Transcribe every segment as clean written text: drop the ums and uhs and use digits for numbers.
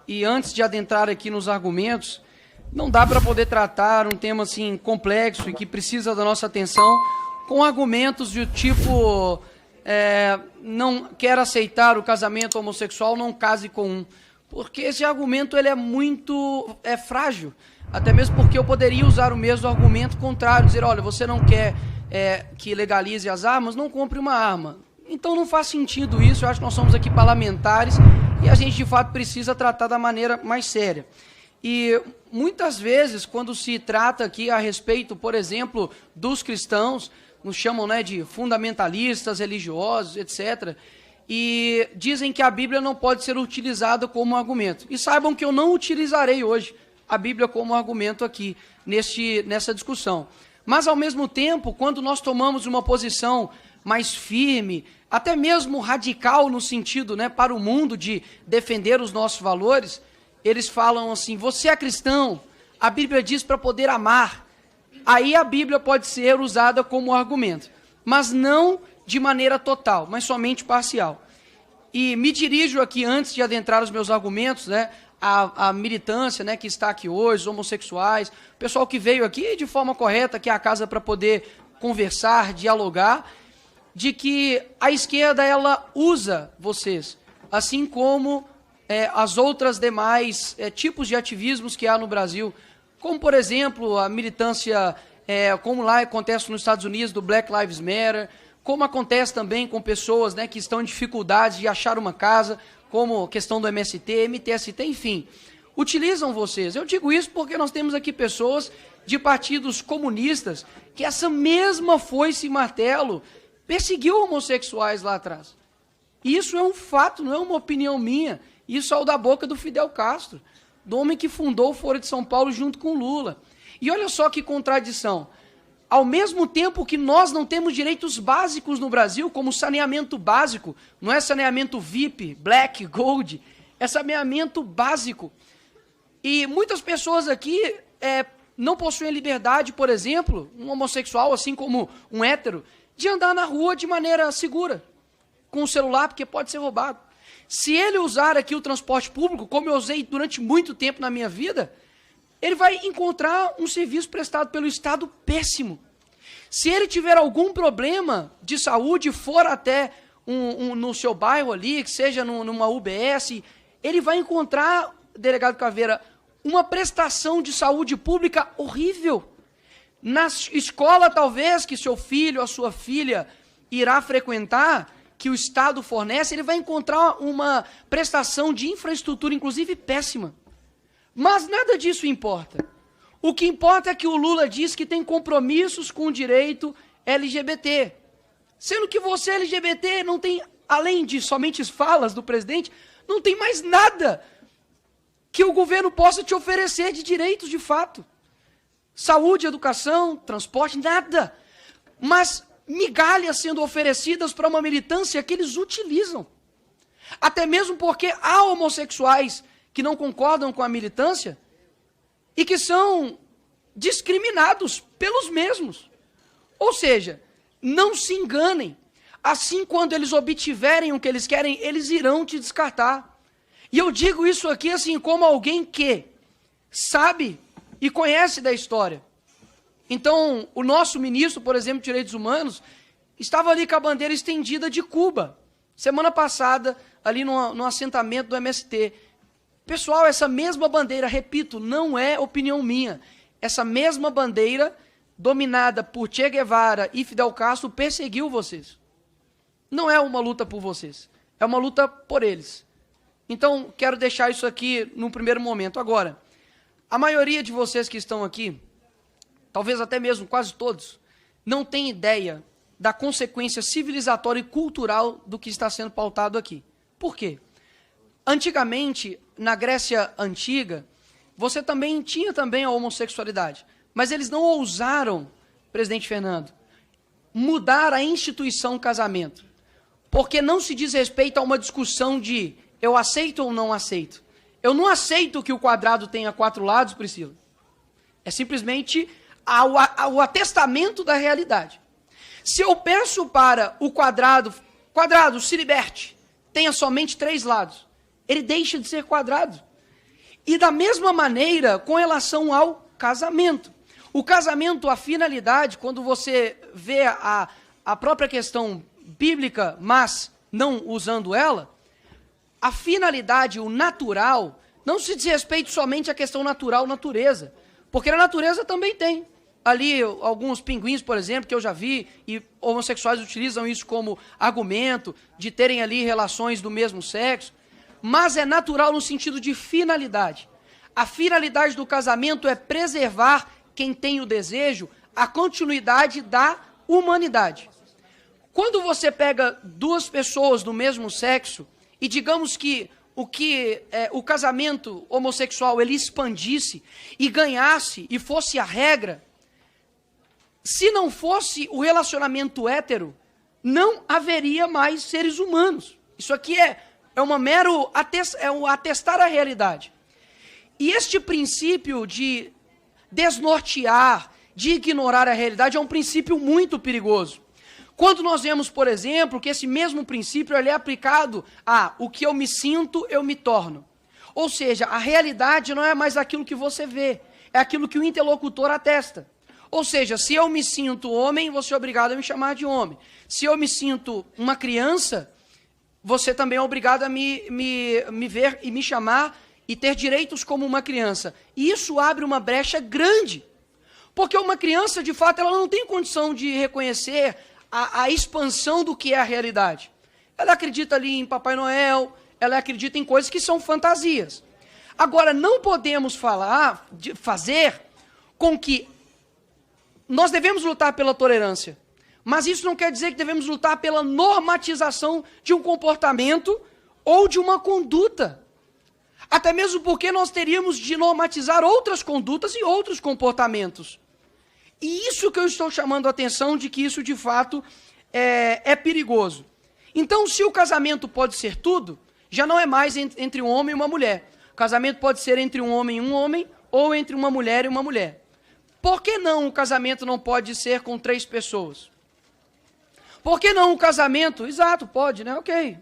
e antes de adentrar aqui nos argumentos, não dá para poder tratar um tema assim complexo e que precisa da nossa atenção com argumentos do tipo não quer aceitar o casamento homossexual, não case com um. Porque esse argumento ele é muito frágil, até mesmo porque eu poderia usar o mesmo argumento contrário, dizer, olha, você não quer que legalize as armas, não compre uma arma. Então não faz sentido isso, eu acho que nós somos aqui parlamentares e a gente de fato precisa tratar da maneira mais séria. E muitas vezes, quando se trata aqui a respeito, por exemplo, dos cristãos, nos chamam de fundamentalistas, religiosos, etc., e dizem que a Bíblia não pode ser utilizada como argumento. E saibam que eu não utilizarei hoje a Bíblia como argumento aqui, nessa discussão. Mas, ao mesmo tempo, quando nós tomamos uma posição mais firme, até mesmo radical no sentido, para o mundo de defender os nossos valores, eles falam assim, você é cristão, a Bíblia diz para poder amar. Aí a Bíblia pode ser usada como argumento, mas não de maneira total, mas somente parcial. E me dirijo aqui, antes de adentrar os meus argumentos, a militância que está aqui hoje, os homossexuais, o pessoal que veio aqui de forma correta, aqui à casa para poder conversar, dialogar, de que a esquerda ela usa vocês, assim como as outras demais tipos de ativismos que há no Brasil, como, por exemplo, a militância, como lá acontece nos Estados Unidos, do Black Lives Matter, como acontece também com pessoas que estão em dificuldades de achar uma casa, como a questão do MST, MTST, enfim, utilizam vocês. Eu digo isso porque nós temos aqui pessoas de partidos comunistas que essa mesma foice e martelo perseguiu homossexuais lá atrás. Isso é um fato, não é uma opinião minha. Isso é o da boca do Fidel Castro, do homem que fundou o Foro de São Paulo junto com Lula. E olha só que contradição. Ao mesmo tempo que nós não temos direitos básicos no Brasil, como saneamento básico, não é saneamento VIP, Black, Gold, é saneamento básico. E muitas pessoas aqui não possuem liberdade, por exemplo, um homossexual, assim como um hétero, de andar na rua de maneira segura, com o celular, porque pode ser roubado. Se ele usar aqui o transporte público, como eu usei durante muito tempo na minha vida, ele vai encontrar um serviço prestado pelo Estado péssimo. Se ele tiver algum problema de saúde, for até no seu bairro ali, que seja numa UBS, ele vai encontrar, delegado Caveira, uma prestação de saúde pública horrível. Na escola, talvez, que seu filho ou sua filha irá frequentar, que o Estado fornece, ele vai encontrar uma prestação de infraestrutura, inclusive péssima. Mas nada disso importa. O que importa é que o Lula diz que tem compromissos com o direito LGBT. Sendo que você, LGBT, não tem, além de somente falas do presidente, não tem mais nada que o governo possa te oferecer de direitos de fato. Saúde, educação, transporte, nada. Mas migalhas sendo oferecidas para uma militância que eles utilizam. Até mesmo porque há homossexuais que não concordam com a militância e que são discriminados pelos mesmos. Ou seja, não se enganem. Assim, quando eles obtiverem o que eles querem, eles irão te descartar. E eu digo isso aqui assim como alguém que sabe e conhece da história. Então, o nosso ministro, por exemplo, de Direitos Humanos, estava ali com a bandeira estendida de Cuba. Semana passada, ali no assentamento do MST. Pessoal, essa mesma bandeira, repito, não é opinião minha. Essa mesma bandeira, dominada por Che Guevara e Fidel Castro, perseguiu vocês. Não é uma luta por vocês, é uma luta por eles. Então, quero deixar isso aqui no primeiro momento. Agora, a maioria de vocês que estão aqui, talvez até mesmo quase todos, não tem ideia da consequência civilizatória e cultural do que está sendo pautado aqui. Por quê? Antigamente, na Grécia Antiga, você também tinha a homossexualidade, mas eles não ousaram, presidente Fernando, mudar a instituição casamento, porque não se diz respeito a uma discussão de eu aceito ou não aceito. Eu não aceito que o quadrado tenha 4 lados, Priscila. É simplesmente o atestamento da realidade. Se eu peço para o quadrado, se liberte, tenha somente 3 lados, ele deixa de ser quadrado. E da mesma maneira com relação ao casamento. O casamento, a finalidade, quando você vê a própria questão bíblica, mas não usando ela, a finalidade, o natural, não se diz respeito somente à questão natural, natureza. Porque na natureza também tem. Ali, alguns pinguins, por exemplo, que eu já vi, e homossexuais utilizam isso como argumento, de terem ali relações do mesmo sexo. Mas é natural no sentido de finalidade. A finalidade do casamento é preservar quem tem o desejo, a continuidade da humanidade. Quando você pega duas pessoas do mesmo sexo, e digamos que o casamento homossexual ele expandisse e ganhasse e fosse a regra, se não fosse o relacionamento hétero, não haveria mais seres humanos. Isso aqui é uma mero atestar a realidade. E este princípio de desnortear, de ignorar a realidade é um princípio muito perigoso. Quando nós vemos, por exemplo, que esse mesmo princípio ele é aplicado a o que eu me sinto, eu me torno. Ou seja, a realidade não é mais aquilo que você vê, é aquilo que o interlocutor atesta. Ou seja, se eu me sinto homem, você é obrigado a me chamar de homem. Se eu me sinto uma criança, você também é obrigado a me ver e me chamar e ter direitos como uma criança. E isso abre uma brecha grande. Porque uma criança, de fato, ela não tem condição de reconhecer a expansão do que é a realidade. Ela acredita ali em Papai Noel, ela acredita em coisas que são fantasias. Agora, não podemos fazer com que nós devemos lutar pela tolerância, mas isso não quer dizer que devemos lutar pela normatização de um comportamento ou de uma conduta. Até mesmo porque nós teríamos de normatizar outras condutas e outros comportamentos. E isso que eu estou chamando a atenção de que isso de fato é perigoso. Então, se o casamento pode ser tudo, já não é mais entre um homem e uma mulher. O casamento pode ser entre um homem ou entre uma mulher e uma mulher. Por que não o casamento não pode ser com 3 pessoas? Por que não o casamento? Exato, pode, né? Ok.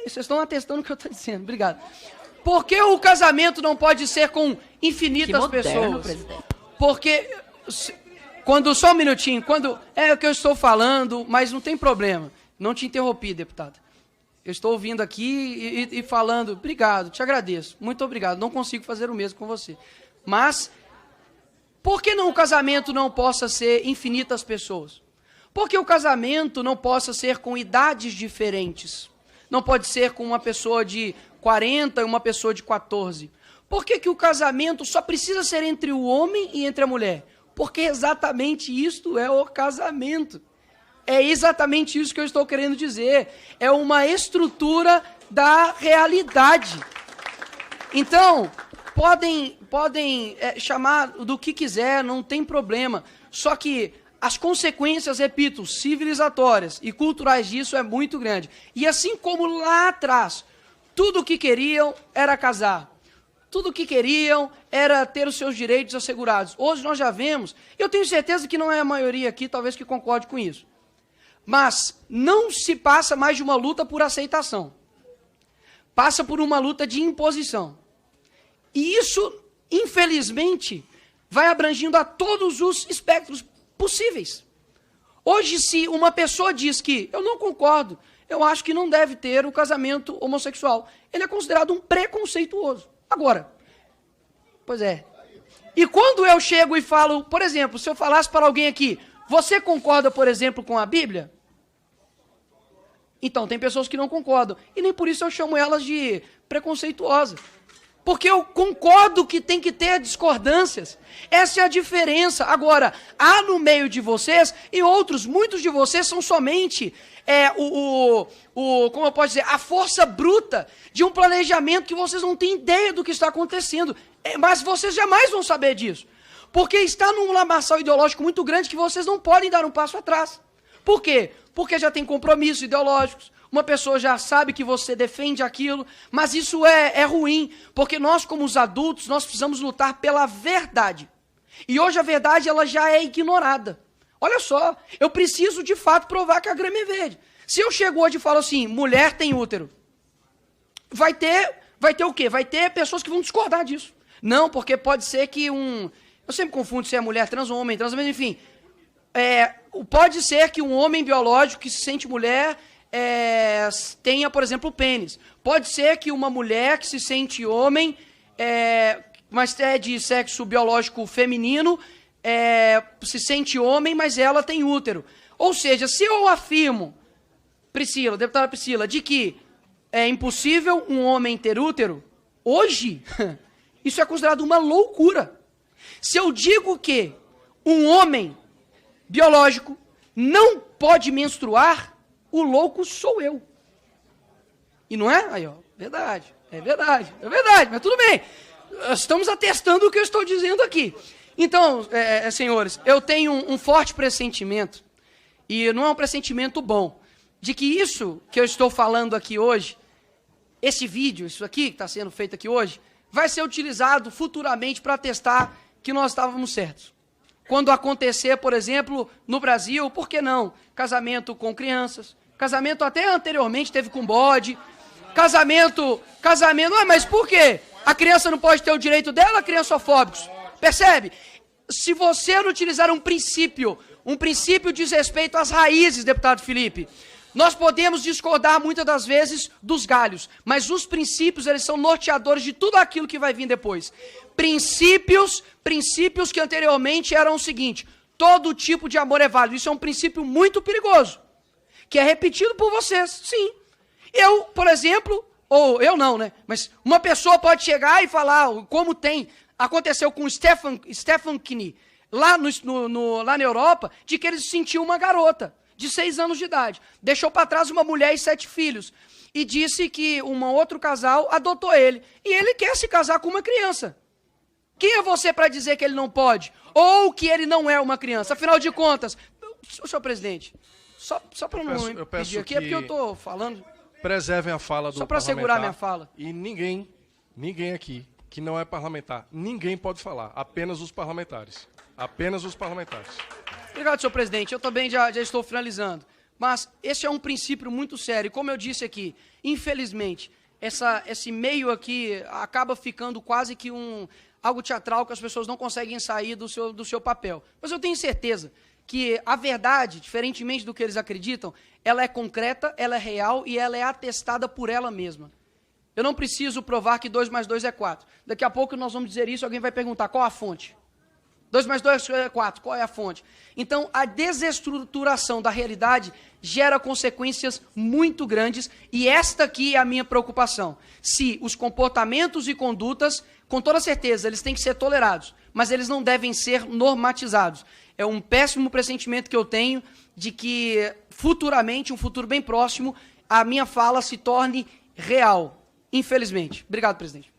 Vocês estão atestando o que eu estou dizendo. Obrigado. Por que o casamento não pode ser com infinitas moderno, pessoas? presidente. Porque... só um minutinho, é o que eu estou falando, mas não tem problema. Não te interrompi, deputada. Eu estou ouvindo aqui e falando, obrigado, te agradeço, muito obrigado, não consigo fazer o mesmo com você. Mas, por que não o casamento não possa ser infinitas pessoas? Por que o casamento não possa ser com idades diferentes? Não pode ser com uma pessoa de 40 e uma pessoa de 14. Por que o casamento só precisa ser entre o homem e entre a mulher? Porque exatamente isto é o casamento. É exatamente isso que eu estou querendo dizer. É uma estrutura da realidade. Então, podem chamar do que quiser, não tem problema. Só que as consequências, repito, civilizatórias e culturais disso é muito grande. E assim como lá atrás, tudo o que queriam era casar. Tudo o que queriam era ter os seus direitos assegurados. Hoje nós já vemos, eu tenho certeza que não é a maioria aqui, talvez que concorde com isso. Mas não se passa mais de uma luta por aceitação. Passa por uma luta de imposição. E isso, infelizmente, vai abrangindo a todos os espectros possíveis. Hoje, se uma pessoa diz que eu não concordo, eu acho que não deve ter o casamento homossexual, ele é considerado um preconceituoso. Agora, pois é. E quando eu chego e falo, por exemplo, se eu falasse para alguém aqui, você concorda, por exemplo, com a Bíblia? Então, tem pessoas que não concordam. E nem por isso eu chamo elas de preconceituosas. Porque eu concordo que tem que ter discordâncias. Essa é a diferença. Agora, há no meio de vocês, e outros, muitos de vocês são somente como eu posso dizer, a força bruta de um planejamento que vocês não têm ideia do que está acontecendo. Mas vocês jamais vão saber disso. Porque está num lamaçal ideológico muito grande que vocês não podem dar um passo atrás. Por quê? Porque já tem compromissos ideológicos. Uma pessoa já sabe que você defende aquilo, mas isso é ruim, porque nós, como os adultos, nós precisamos lutar pela verdade. E hoje a verdade ela já é ignorada. Olha só, eu preciso de fato provar que a grama é verde. Se eu chego hoje e falo assim, mulher tem útero, vai ter o quê? Vai ter pessoas que vão discordar disso. Não, porque pode ser que um... Eu sempre confundo se é mulher trans ou homem trans, mas enfim. Pode ser que um homem biológico que se sente mulher tenha, por exemplo, pênis. Pode ser que uma mulher que se sente homem, mas é de sexo biológico feminino, se sente homem, mas ela tem útero. Ou seja, se eu afirmo, Priscila, deputada Priscila, de que é impossível um homem ter útero, hoje, isso é considerado uma loucura. Se eu digo que um homem biológico não pode menstruar, o louco sou eu. E não é? Aí, ó, verdade, mas tudo bem. Estamos atestando o que eu estou dizendo aqui. Então, senhores, eu tenho um forte pressentimento, e não é um pressentimento bom, de que isso que eu estou falando aqui hoje, esse vídeo, isso aqui que está sendo feito aqui hoje, vai ser utilizado futuramente para atestar que nós estávamos certos. Quando acontecer, por exemplo, no Brasil, por que não? Casamento com crianças, casamento até anteriormente teve com bode, casamento, mas por quê? A criança não pode ter o direito dela, criançofóbicos. Percebe? Se você não utilizar um princípio diz respeito às raízes, deputado Felipe, nós podemos discordar muitas das vezes dos galhos, mas os princípios, eles são norteadores de tudo aquilo que vai vir depois. Princípios que anteriormente eram o seguinte: todo tipo de amor é válido. Isso é um princípio muito perigoso, que é repetido por vocês, sim. Eu, por exemplo, ou eu não, né? Mas uma pessoa pode chegar e falar, como aconteceu com Stephen King, lá na Europa, de que ele se sentiu uma garota de 6 anos de idade. Deixou para trás uma mulher e 7 filhos. E disse que um outro casal adotou ele. E ele quer se casar com uma criança. Quem é você para dizer que ele não pode? Ou que ele não é uma criança? Afinal de contas, senhor presidente, só para não pedir aqui, é porque eu estou falando... Preservem a fala do só para segurar minha fala. E ninguém aqui que não é parlamentar, ninguém pode falar, apenas os parlamentares. Apenas os parlamentares. Obrigado, senhor presidente. Eu também já estou finalizando. Mas esse é um princípio muito sério. Como eu disse aqui, infelizmente, esse meio aqui acaba ficando quase que algo teatral que as pessoas não conseguem sair do seu papel. Mas eu tenho certeza que a verdade, diferentemente do que eles acreditam, ela é concreta, ela é real e ela é atestada por ela mesma. Eu não preciso provar que 2 mais 2 é 4. Daqui a pouco nós vamos dizer isso, alguém vai perguntar qual a fonte. 2 mais 2 é 4, qual é a fonte? Então, a desestruturação da realidade gera consequências muito grandes e esta aqui é a minha preocupação. Se os comportamentos e condutas, com toda certeza, eles têm que ser tolerados, mas eles não devem ser normatizados. É um péssimo pressentimento que eu tenho de que futuramente, um futuro bem próximo, a minha fala se torne real, infelizmente. Obrigado, presidente.